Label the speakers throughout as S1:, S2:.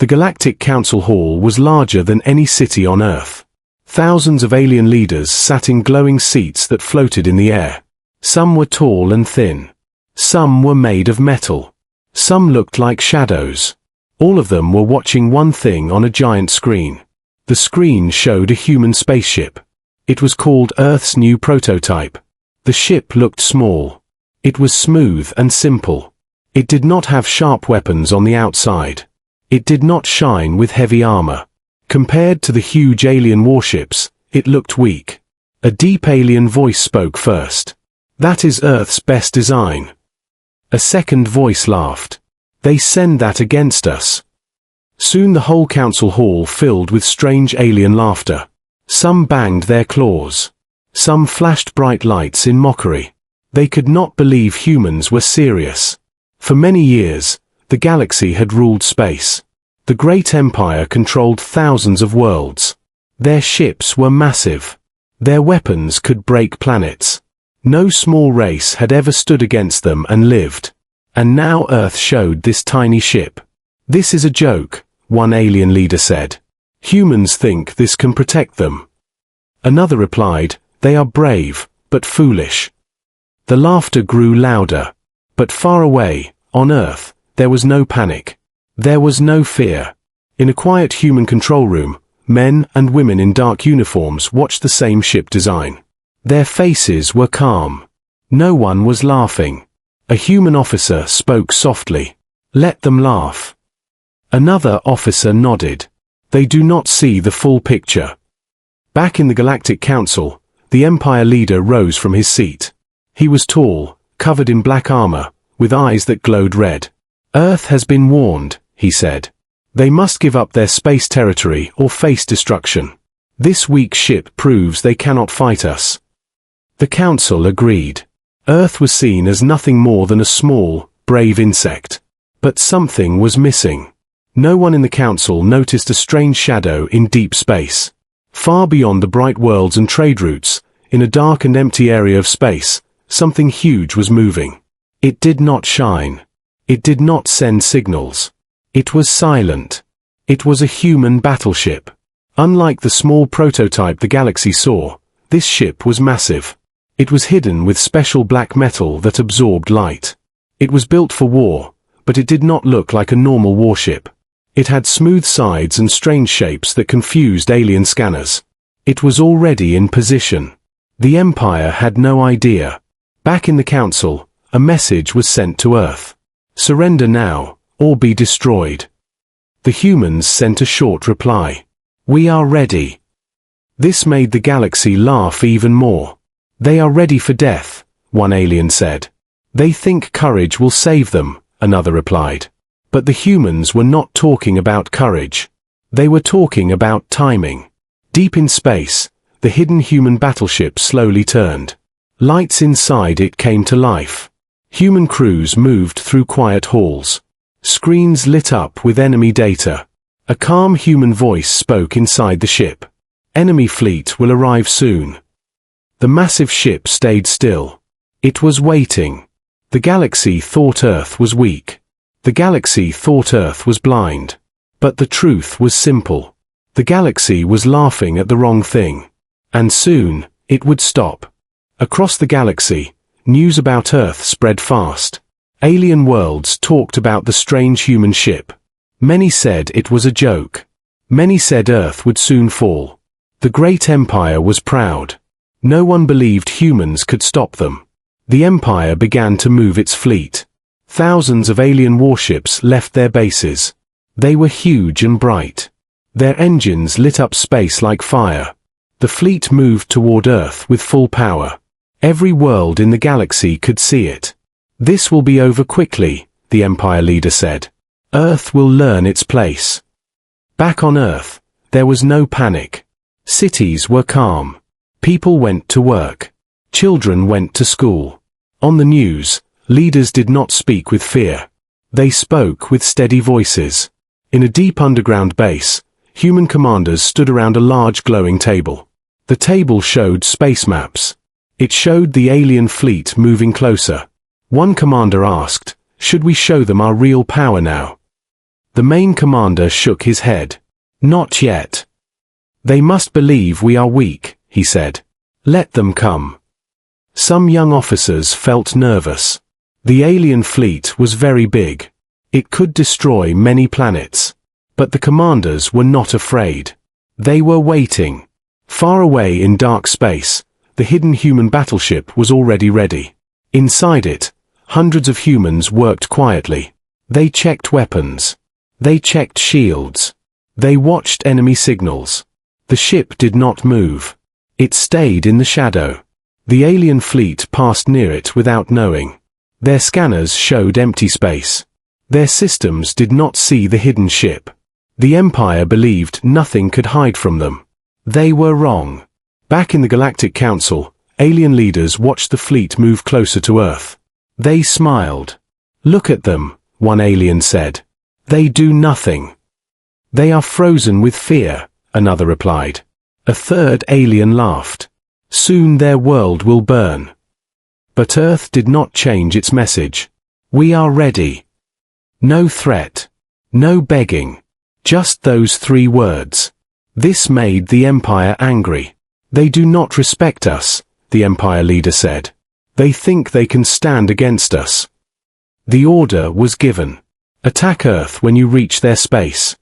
S1: The Galactic Council Hall was larger than any city on Earth. Thousands of alien leaders sat in glowing seats that floated in the air. Some were tall and thin. Some were made of metal. Some looked like shadows. All of them were watching one thing on a giant screen. The screen showed a human spaceship. It was called Earth's new prototype. The ship looked small. It was smooth and simple. It did not have sharp weapons on the outside. It did not shine with heavy armor. Compared to the huge alien warships, it looked weak. A deep alien voice spoke first. "That is Earth's best design." A second voice laughed. "They send that against us." Soon the whole council hall filled with strange alien laughter. Some banged their claws. Some flashed bright lights in mockery. They could not believe humans were serious. For many years, the galaxy had ruled space. The great empire controlled thousands of worlds. Their ships were massive. Their weapons could break planets. No small race had ever stood against them and lived. And now Earth showed this tiny ship. "This is a joke," one alien leader said. "Humans think this can protect them." Another replied, "They are brave, but foolish." The laughter grew louder. But far away, on Earth, there was no panic. There was no fear. In a quiet human control room, men and women in dark uniforms watched the same ship design. Their faces were calm. No one was laughing. A human officer spoke softly. "Let them laugh." Another officer nodded. "They do not see the full picture." Back in the Galactic Council, the Empire leader rose from his seat. He was tall, covered in black armor, with eyes that glowed red. "Earth has been warned," he said. "They must give up their space territory or face destruction. This weak ship proves they cannot fight us." The Council agreed. Earth was seen as nothing more than a small, brave insect. But something was missing. No one in the Council noticed a strange shadow in deep space. Far beyond the bright worlds and trade routes, in a dark and empty area of space, something huge was moving. It did not shine. It did not send signals. It was silent. It was a human battleship. Unlike the small prototype the galaxy saw, this ship was massive. It was hidden with special black metal that absorbed light. It was built for war, but it did not look like a normal warship. It had smooth sides and strange shapes that confused alien scanners. It was already in position. The Empire had no idea. Back in the Council, a message was sent to Earth. "Surrender now, or be destroyed." The humans sent a short reply. "We are ready." This made the galaxy laugh even more. "They are ready for death," one alien said. "They think courage will save them," another replied. But the humans were not talking about courage. They were talking about timing. Deep in space, the hidden human battleship slowly turned. Lights inside it came to life. Human crews moved through quiet halls. Screens lit up with enemy data. A calm human voice spoke inside the ship. "Enemy fleet will arrive soon." The massive ship stayed still. It was waiting. The galaxy thought Earth was weak. The galaxy thought Earth was blind. But the truth was simple. The galaxy was laughing at the wrong thing. And soon, it would stop. Across the galaxy, news about Earth spread fast. Alien worlds talked about the strange human ship. Many said it was a joke. Many said Earth would soon fall. The great empire was proud. No one believed humans could stop them. The empire began to move its fleet. Thousands of alien warships left their bases. They were huge and bright. Their engines lit up space like fire. The fleet moved toward Earth with full power. Every world in the galaxy could see it. "This will be over quickly," the Empire leader said. "Earth will learn its place." Back on Earth, there was no panic. Cities were calm. People went to work. Children went to school. On the news, leaders did not speak with fear. They spoke with steady voices. In a deep underground base, human commanders stood around a large glowing table. The table showed space maps. It showed the alien fleet moving closer. One commander asked, "Should we show them our real power now?" The main commander shook his head. Not yet. They must believe we are weak, he said. Let them come. Some young officers felt nervous. The alien fleet was very big. It could destroy many planets. But the commanders were not afraid. They were waiting. Far away in dark space, the hidden human battleship was already ready. Inside it, hundreds of humans worked quietly. They checked weapons. They checked shields. They watched enemy signals. The ship did not move. It stayed in the shadow. The alien fleet passed near it without knowing. Their scanners showed empty space. Their systems did not see the hidden ship. The Empire believed nothing could hide from them. They were wrong. Back in the Galactic Council, alien leaders watched the fleet move closer to Earth. They smiled. Look at them, one alien said. They do nothing. They are frozen with fear, another replied. A third alien laughed. Soon their world will burn. But Earth did not change its message. We are ready. No threat. No begging. Just those 3 words. This made the Empire angry. They do not respect us, the Empire leader said. They think they can stand against us. The order was given. Attack Earth when you reach their space.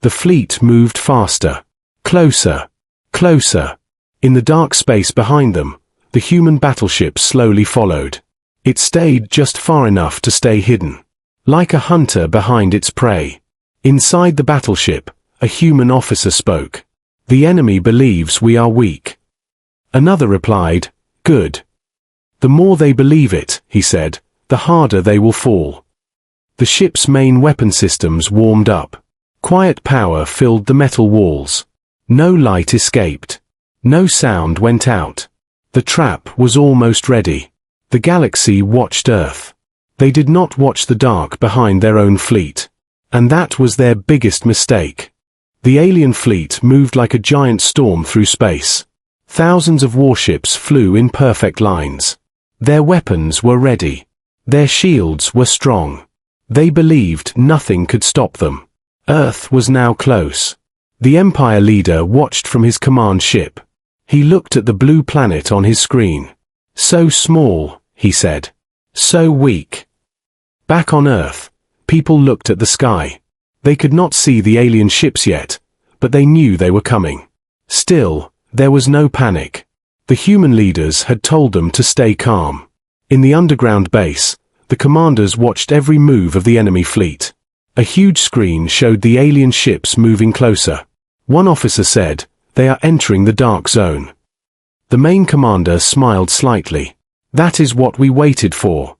S1: The fleet moved faster. Closer. Closer. In the dark space behind them, the human battleship slowly followed. It stayed just far enough to stay hidden. Like a hunter behind its prey. Inside the battleship, a human officer spoke. The enemy believes we are weak. Another replied, good. The more they believe it, he said, the harder they will fall. The ship's main weapon systems warmed up. Quiet power filled the metal walls. No light escaped. No sound went out. The trap was almost ready. The galaxy watched Earth. They did not watch the dark behind their own fleet. And that was their biggest mistake. The alien fleet moved like a giant storm through space. Thousands of warships flew in perfect lines. Their weapons were ready. Their shields were strong. They believed nothing could stop them. Earth was now close. The Empire leader watched from his command ship. He looked at the blue planet on his screen. So small, he said. So weak. Back on Earth, people looked at the sky. They could not see the alien ships yet, but they knew they were coming. Still, there was no panic. The human leaders had told them to stay calm. In the underground base, the commanders watched every move of the enemy fleet. A huge screen showed the alien ships moving closer. One officer said, "They are entering the dark zone." The main commander smiled slightly. That is what we waited for.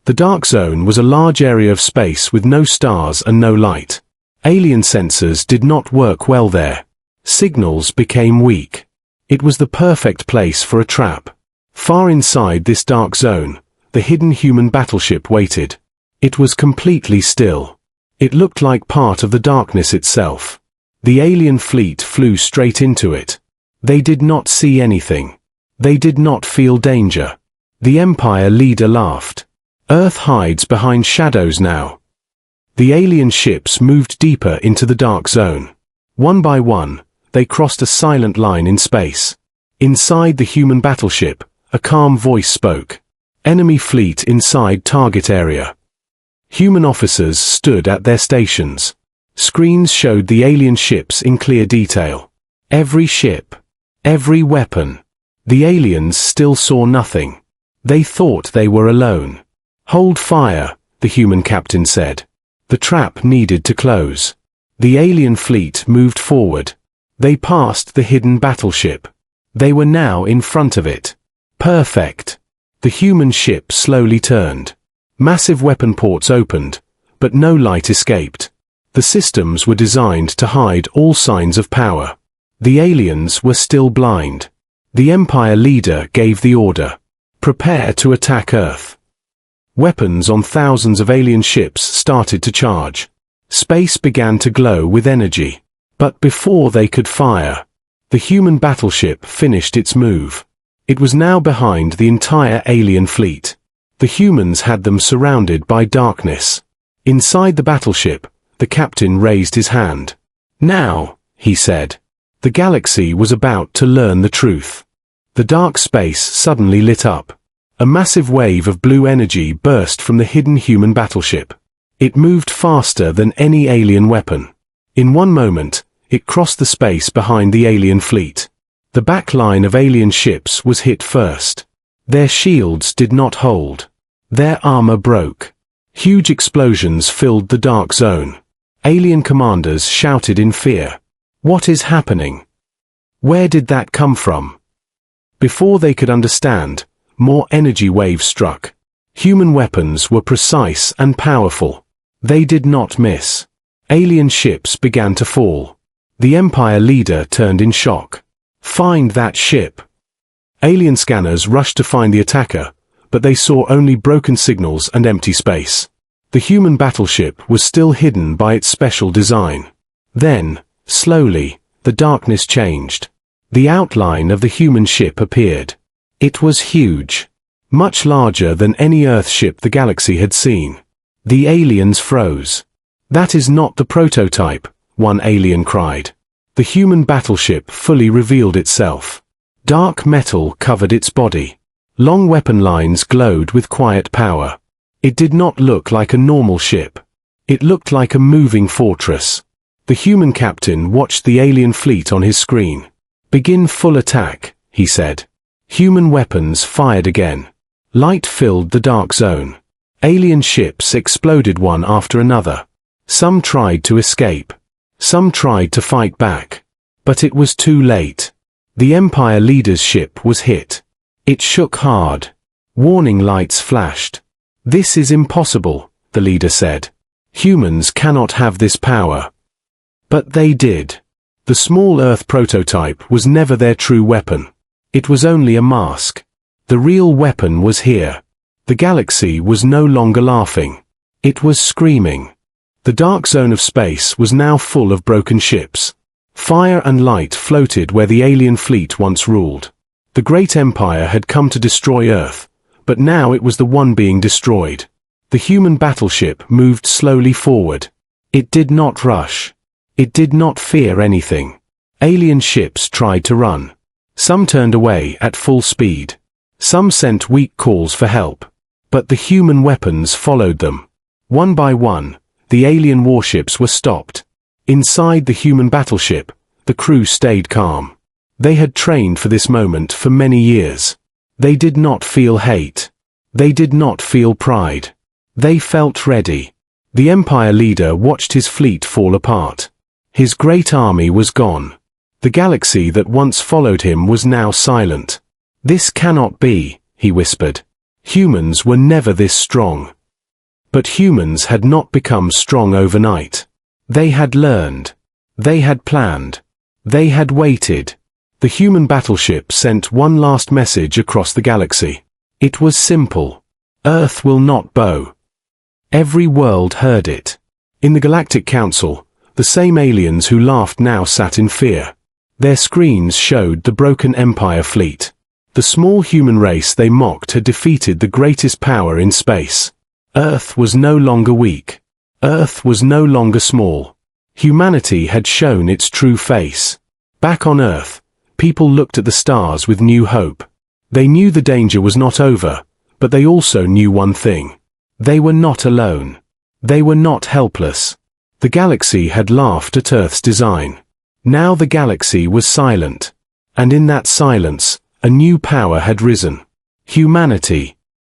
S1: The dark zone was a large area of space with no stars and no light. Alien sensors did not work well there. Signals became weak. It was the perfect place for a trap. Far inside this dark zone, the hidden human battleship waited. It was completely still. It looked like part of the darkness itself. The alien fleet flew straight into it. They did not see anything. They did not feel danger. The Empire leader laughed. Earth hides behind shadows now. The alien ships moved deeper into the dark zone. One by one, they crossed a silent line in space. Inside the human battleship, a calm voice spoke. Enemy fleet inside target area. Human officers stood at their stations. Screens showed the alien ships in clear detail. Every ship. Every weapon. The aliens still saw nothing. They thought they were alone. Hold fire, the human captain said. The trap needed to close. The alien fleet moved forward. They passed the hidden battleship. They were now in front of it. Perfect. The human ship slowly turned. Massive weapon ports opened, but no light escaped. The systems were designed to hide all signs of power. The aliens were still blind. The Empire leader gave the order. Prepare to attack Earth. Weapons on thousands of alien ships started to charge. Space began to glow with energy. But before they could fire, the human battleship finished its move. It was now behind the entire alien fleet. The humans had them surrounded by darkness. Inside the battleship, The captain raised his hand. Now, he said. The galaxy was about to learn the truth. The dark space suddenly lit up. A massive wave of blue energy burst from the hidden human battleship. It moved faster than any alien weapon. In one moment, it crossed the space behind the alien fleet. The back line of alien ships was hit first. Their shields did not hold. Their armor broke. Huge explosions filled the dark zone. Alien commanders shouted in fear. What is happening? Where did that come from? Before they could understand, more energy waves struck. Human weapons were precise and powerful. They did not miss. Alien ships began to fall. The Empire leader turned in shock. Find that ship. Alien scanners rushed to find the attacker, but they saw only broken signals and empty space. The human battleship was still hidden by its special design. Then, slowly, the darkness changed. The outline of the human ship appeared. It was huge. Much larger than any Earth ship the galaxy had seen. The aliens froze. That is not the prototype, one alien cried. The human battleship fully revealed itself. Dark metal covered its body. Long weapon lines glowed with quiet power. It did not look like a normal ship. It looked like a moving fortress. The human captain watched the alien fleet on his screen. Begin full attack, he said. Human weapons fired again. Light filled the dark zone. Alien ships exploded one after another. Some tried to escape. Some tried to fight back. But it was too late. The Empire leader's ship was hit. It shook hard. Warning lights flashed. This is impossible, the leader said. Humans cannot have this power. But they did. The small Earth prototype was never their true weapon. It was only a mask. The real weapon was here. The galaxy was no longer laughing. It was screaming. The dark zone of space was now full of broken ships. Fire and light floated where the alien fleet once ruled. The great empire had come to destroy Earth, but now it was the one being destroyed. The human battleship moved slowly forward. It did not rush. It did not fear anything. Alien ships tried to run. Some turned away at full speed. Some sent weak calls for help. But the human weapons followed them. One by one, the alien warships were stopped. Inside the human battleship, the crew stayed calm. They had trained for this moment for many years. They did not feel hate. They did not feel pride. They felt ready. The Empire leader watched his fleet fall apart. His great army was gone. The galaxy that once followed him was now silent. This cannot be, he whispered. Humans were never this strong. But humans had not become strong overnight. They had learned. They had planned. They had waited. The human battleship sent one last message across the galaxy. It was simple. Earth will not bow. Every world heard it. In the Galactic Council, the same aliens who laughed now sat in fear. Their screens showed the broken Empire fleet. The small human race they mocked had defeated the greatest power in space. Earth was no longer weak. Earth was no longer small. Humanity had shown its true face. Back on Earth, people looked at the stars with new hope. They knew the danger was not over, but they also knew one thing. They were not alone. They were not helpless. The galaxy had laughed at Earth's design. Now the galaxy was silent. And in that silence, a new power had risen. Humanity.